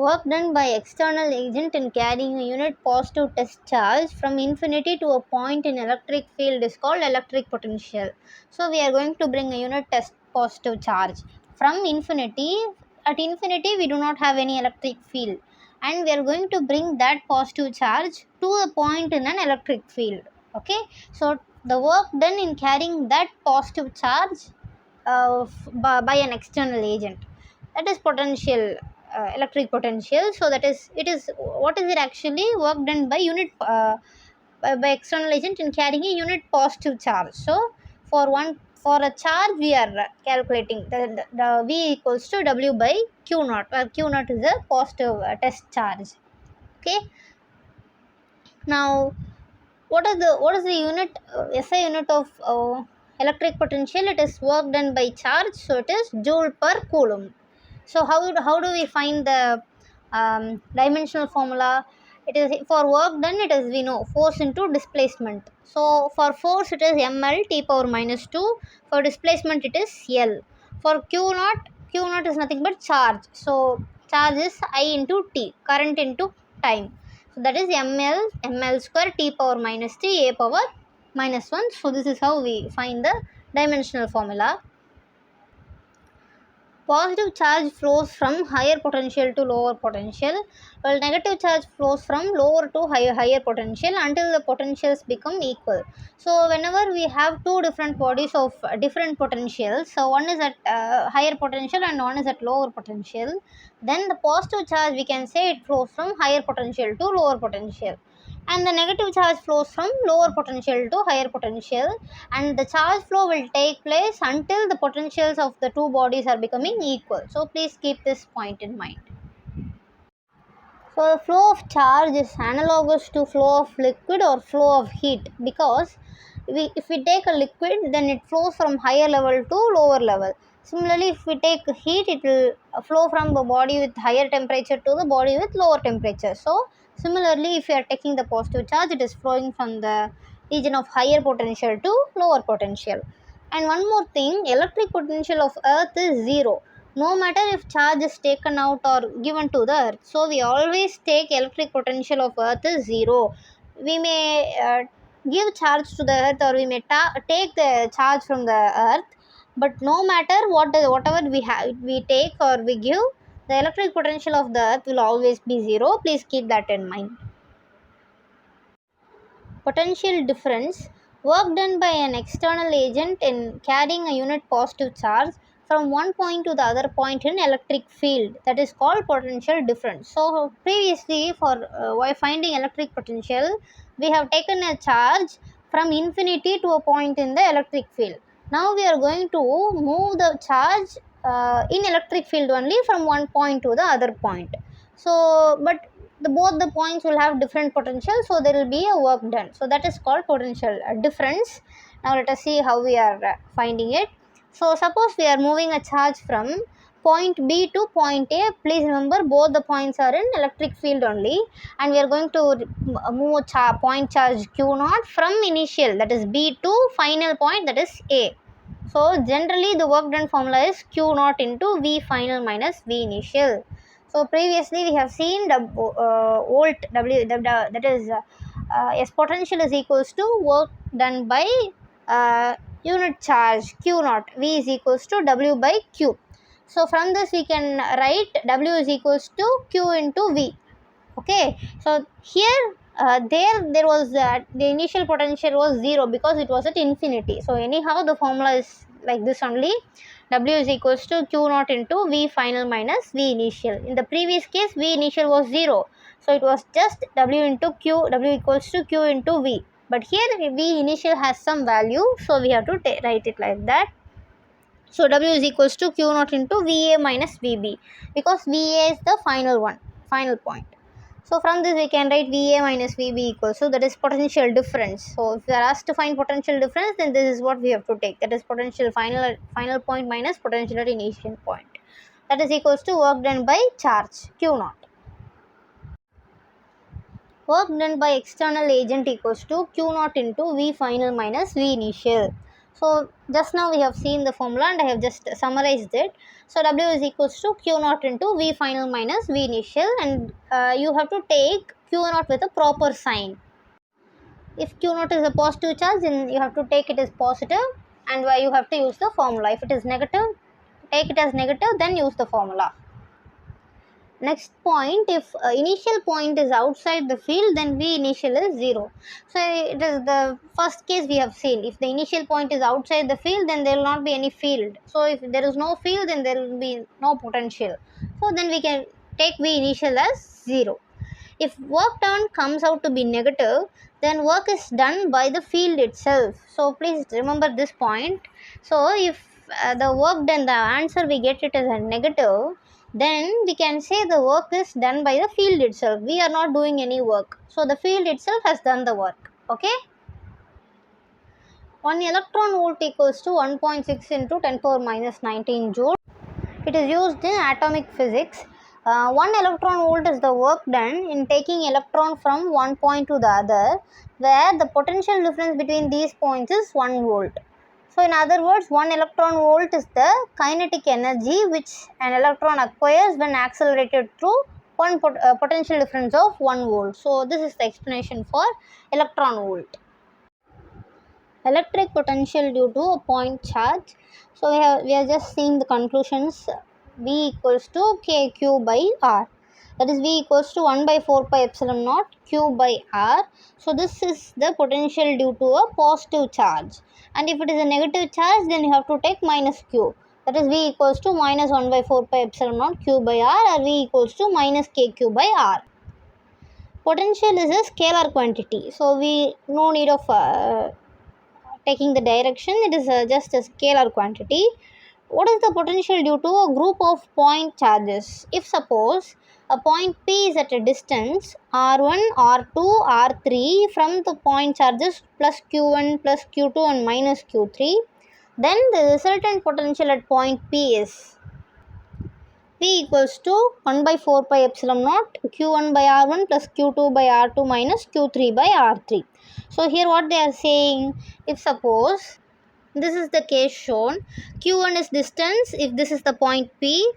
Work done by external agent in carrying a unit positive test charge from infinity to a point in electric field is called electric potential. So we are going to bring a unit test positive charge from infinity. At infinity we do not have any electric field, and we are going to bring that positive charge to a point in an electric field. Okay, so the work done in carrying that positive charge by an external agent, that is potential, electric potential. So that is, it is, what is it actually? Work done by unit by external agent in carrying a unit positive charge. So for a charge we are calculating the V equals to W by Q naught, where Q naught is a positive test charge. Okay, now what is the unit, SI unit of electric potential? It is work done by charge, so it is joule per coulomb. So how do we find the dimensional formula? It is for work done, it is, we know, force into displacement. So for force it is ml t power minus 2. For displacement it is L. For Q naught is nothing but charge. So charge is I into T, current into time. So that is ml square t power minus 3 a power minus 1. So this is how we find the dimensional formula. Positive charge flows from higher potential to lower potential, while negative charge flows from lower to higher potential until the potentials become equal. So whenever we have two different bodies of different potentials, so one is at higher potential and one is at lower potential, then the positive charge, we can say, it flows from higher potential to lower potential, and the negative charge flows from lower potential to higher potential, and the charge flow will take place until the potentials of the two bodies are becoming equal. So please keep this point in mind. So the flow of charge is analogous to flow of liquid or flow of heat, because if we take a liquid, then it flows from higher level to lower level. Similarly, if we take heat, it will flow from the body with higher temperature to the body with lower temperature. So similarly, if you are taking the positive charge, it is flowing from the region of higher potential to lower potential. And one more thing, electric potential of earth is zero, no matter if charge is taken out or given to the earth. So we always take electric potential of earth is zero. We may give charge to the earth, or we may take the charge from the earth, but no matter whatever we take or we give, the electric potential of the earth will always be zero. Please keep that in mind. Potential difference, work done by an external agent in carrying a unit positive charge from one point to the other point in electric field, that is called potential difference. So previously, for while finding electric potential, we have taken a charge from infinity to a point in the electric field. Now we are going to move the charge in electric field only from one point to the other point. So but both the points will have different potential, so there will be a work done. So that is called potential difference. Now let us see how we are finding it. So suppose we are moving a charge from point B to point A. Please remember, both the points are in electric field only, and we are going to move point charge Q naught from initial, that is B, to final point, that is A. So generally the work done formula is Q naught into V final minus V initial. So previously we have seen the volt W, that is S potential is equals to work done by unit charge Q naught, V is equals to W by Q. So from this we can write W is equals to Q into V. Okay, so here there was the initial potential was 0 because it was at infinity. So anyhow the formula is like this only, W is equals to Q naught into V final minus V initial. In the previous case, V initial was 0, so it was just W into Q, W equals to Q into V. But here V initial has some value, so we have to write it like that. So W is equals to Q naught into VA minus VB, because VA is the final point. So from this we can write VA minus VB equals, so that is potential difference. So if we are asked to find potential difference, then this is what we have to take, that is potential final point minus potential at initial point. That is equals to work done by charge Q naught. Work done by external agent equals to Q naught into V final minus V initial. So just now we have seen the formula and I have just summarized it. So W is equals to Q naught into V final minus V initial, and you have to take Q naught with a proper sign. If Q naught is a positive charge, then you have to take it as positive, and why you have to use the formula. If it is negative, take it as negative, then use the formula. Next point, if initial point is outside the field, then V initial is 0. So it is the first case we have seen. If the initial point is outside the field, then there will not be any field. So if there is no field, then there will be no potential. So then we can take V initial as 0. If work done comes out to be negative, then work is done by the field itself. So please remember this point. So if the work done, the answer we get it as a negative, then we can say the work is done by the field itself. We are not doing any work. So the field itself has done the work. Okay. 1 electron volt equals to 1.6 into 10 power minus 19 joule. It is used in atomic physics. 1 electron volt is the work done in taking electron from one point to the other, where the potential difference between these points is 1 volt. So in other words, 1 electron volt is the kinetic energy which an electron acquires when accelerated through one potential difference of 1 volt. So this is the explanation for electron volt. Electric potential due to a point charge. So we are just seeing the conclusions. V equals to kq by r. That is V equals to 1 by 4 pi epsilon naught q by r. So this is the potential due to a positive charge. And if it is a negative charge, then you have to take minus q. That is V equals to minus 1 by 4 pi epsilon naught q by r, or V equals to minus kq by r. Potential is a scalar quantity. So we no need of taking the direction. It is just a scalar quantity. What is the potential due to a group of point charges? If suppose a point P is at a distance r1, r2, r3 from the point charges plus q1 plus q2 and minus q3, then the resultant potential at point P is V equals to 1 by 4 pi epsilon naught q1 by r1 plus q2 by r2 minus q3 by r3. So here what they are saying, if suppose this is the case shown, q1 is distance, if this is the point P,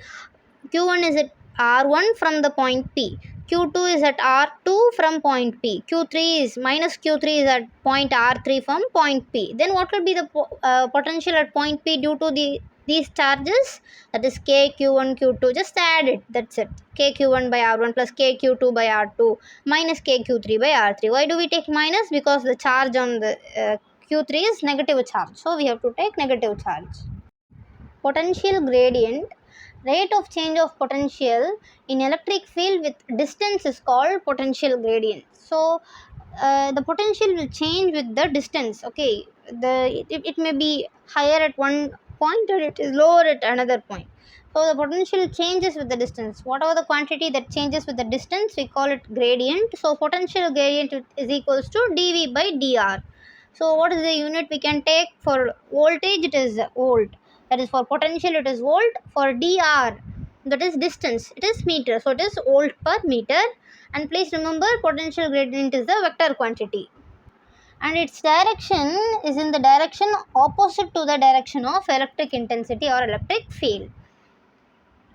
q1 is at r1 from the point P, q2 is at r2 from point P, q3 is minus q3 is at point r3 from point P. Then what will be the potential at point P due to these charges? That is k q1 q2. Just add it. That's it. K q1 by r1 plus k q2 by r2 minus k q3 by r3. Why do we take minus? Because the charge on the q3 is negative charge. So we have to take negative charge. Potential gradient. Rate of change of potential in electric field with distance is called potential gradient. So the potential will change with the distance. Okay, it may be higher at one point or it is lower at another point. So the potential changes with the distance. Whatever the quantity that changes with the distance, we call it gradient. So potential gradient is equals to dV by dr. So what is the unit we can take? For voltage it is volt. That is for potential it is volt. For dr, that is distance, it is meter. So it is volt per meter. And please remember, potential gradient is the vector quantity. And its direction is in the direction opposite to the direction of electric intensity or electric field.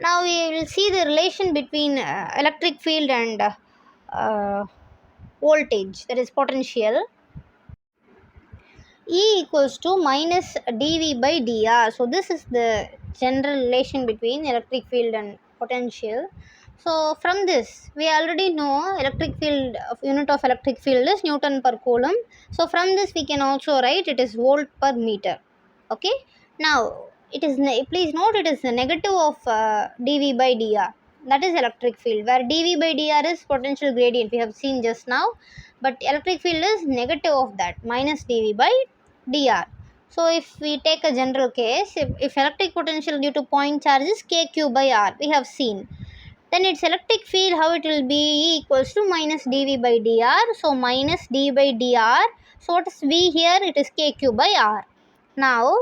Now we will see the relation between electric field and voltage, that is potential. E equals to minus dV by dr. So this is the general relation between electric field and potential. So from this we already know electric field, unit of electric field is Newton per coulomb. So from this we can also write it is volt per meter. Okay. Now it is, please note, it is the negative of dV by dr. That is electric field, where dV by dr is potential gradient we have seen just now, but electric field is negative of that, minus dV by dr. So if we take a general case, if electric potential due to point charge is kq by r, we have seen, then its electric field, how it will be? E equals to minus dV by dr. So minus d by dr. So what is V here? It is kq by r. Now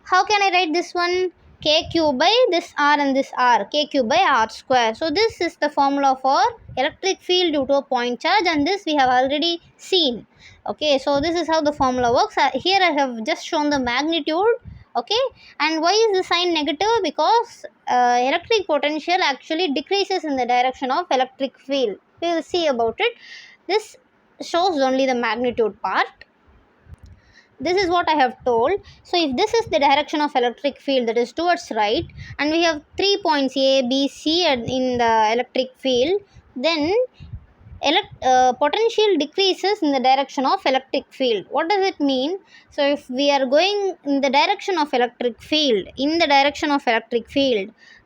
how can I write this one? kq by this r and this r, kq by r square. So this is the formula for electric field due to a point charge, and this we have already seen. Okay, so this is how the formula works. Here I have just shown the magnitude. Okay, and why is the sign negative? Because electric potential actually decreases in the direction of electric field. We will see about it. This shows only the magnitude part. This is what I have told. So if this is the direction of electric field, that is towards right, and we have 3 points A, B, C in the electric field, then potential decreases in the direction of electric field. What does it mean? So if we are going in the direction of electric field,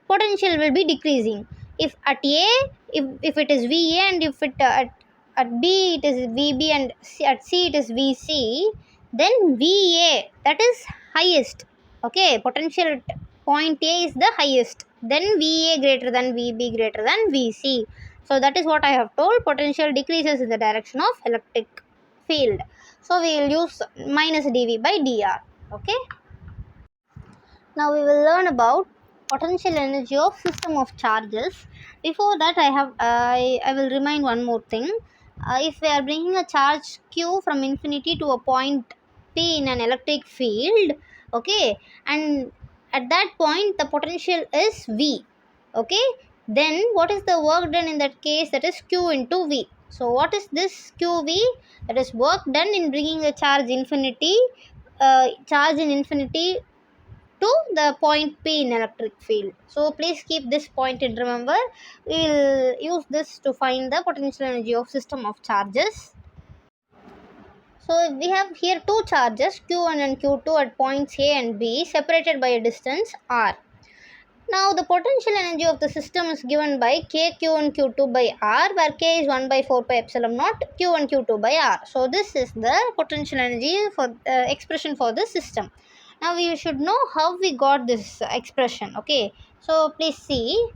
potential will be decreasing. If at A, if it is VA, and if it at B it is VB, and at C it is VC, then VA, that is highest. Okay, potential at point A is the highest, then VA greater than VB greater than VC. So that is what I have told. Potential decreases in the direction of electric field. So we will use minus dV by dr. Okay. Now we will learn about potential energy of system of charges. Before that, I will remind one more thing. If we are bringing a charge q from infinity to a point P in an electric field, okay, and at that point the potential is V, okay, then what is the work done in that case? That is q into V. So what is this qV? That is work done in bringing the charge in infinity to the point P in electric field. So please keep this point and remember. We will use this to find the potential energy of system of charges. So we have here two charges Q1 and Q2 at points A and B separated by a distance r. Now the potential energy of the system is given by K Q1 Q2 by R, where K is 1 by 4 pi epsilon naught Q1 Q2 by R. So this is the potential energy for expression for the system. Now we should know how we got this expression. Okay, so please see.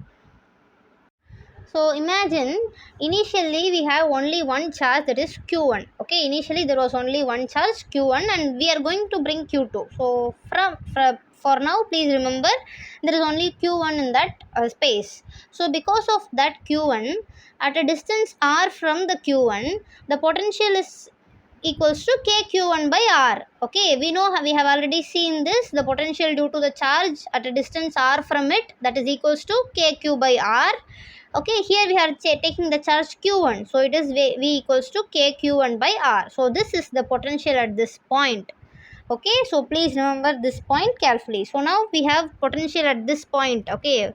So imagine initially we have only one charge, that is Q1. Okay, initially there was only one charge Q1 and we are going to bring Q2. So for now, please remember there is only Q1 in that space. So because of that Q1, at a distance r from the Q1, the potential is equals to kq1 by r. Okay, we know, we have already seen this. The potential due to the charge at a distance r from it, that is equals to kq by r. Okay, here we are taking the charge q1, so it is v equals to kq1 by r. So this is the potential at this point. Okay, so please remember this point carefully. So now we have potential at this point. Okay,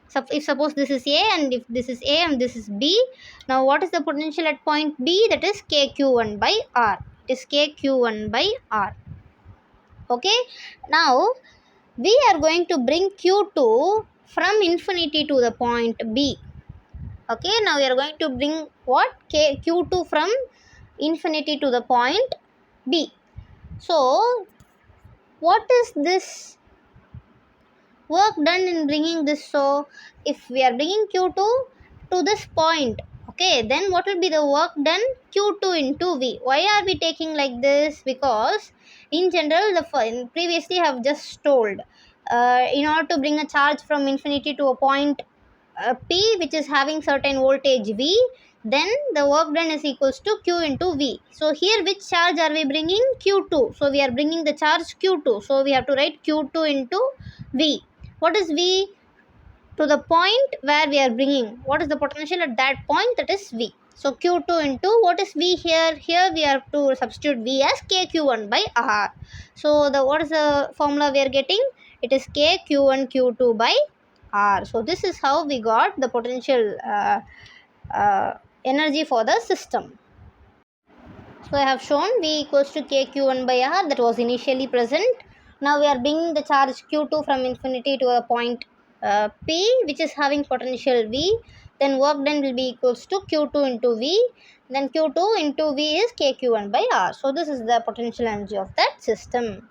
so if suppose this is A, and if this is A and this is B, now what is the potential at point B? That is kq1 by r. It is kq1 by r. Okay, now we are going to bring q2 from infinity to the point B. Okay, now we are going to bring what? q2 from infinity to the point B. So what is this work done in bringing this? So if we are bringing q2 to this point, okay, then what will be the work done? q2 into V. Why are we taking like this? Because in general, previously I have just told, in order to bring a charge from infinity to a point P which is having certain voltage V, then the work done is equals to Q into V. So here which charge are we bringing? Q2. So we are bringing the charge Q2. So we have to write Q2 into V. What is V? To the point where we are bringing. What is the potential at that point? That is V. So Q2 into, what is V here? Here we have to substitute V as KQ1 by R. So what is the formula we are getting? It is KQ1 Q2 by R. So this is how we got the potential energy for the system. So I have shown V equals to KQ1 by R, that was initially present. Now we are bringing the charge Q2 from infinity to a point P which is having potential V. Then work done will be equals to Q2 into V. Then Q2 into V is KQ1 by R. So this is the potential energy of that system.